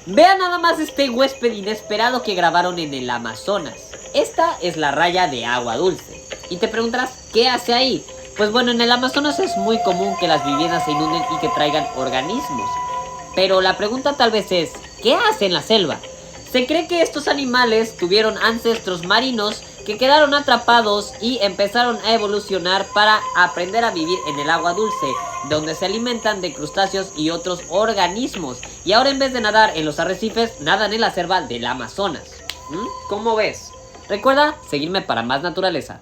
Vea nada más este huésped inesperado que grabaron en el Amazonas. Esta es la raya de agua dulce. Y te preguntarás, ¿qué hace ahí? Pues bueno, en el Amazonas es muy común que las viviendas se inunden y que traigan organismos. Pero la pregunta tal vez es, ¿qué hace en la selva? Se cree que estos animales tuvieron ancestros marinos que quedaron atrapados y empezaron a evolucionar para aprender a vivir en el agua dulce, donde se alimentan de crustáceos y otros organismos. Y ahora en vez de nadar en los arrecifes, nadan en la selva del Amazonas. ¿Cómo ves? Recuerda seguirme para más naturaleza.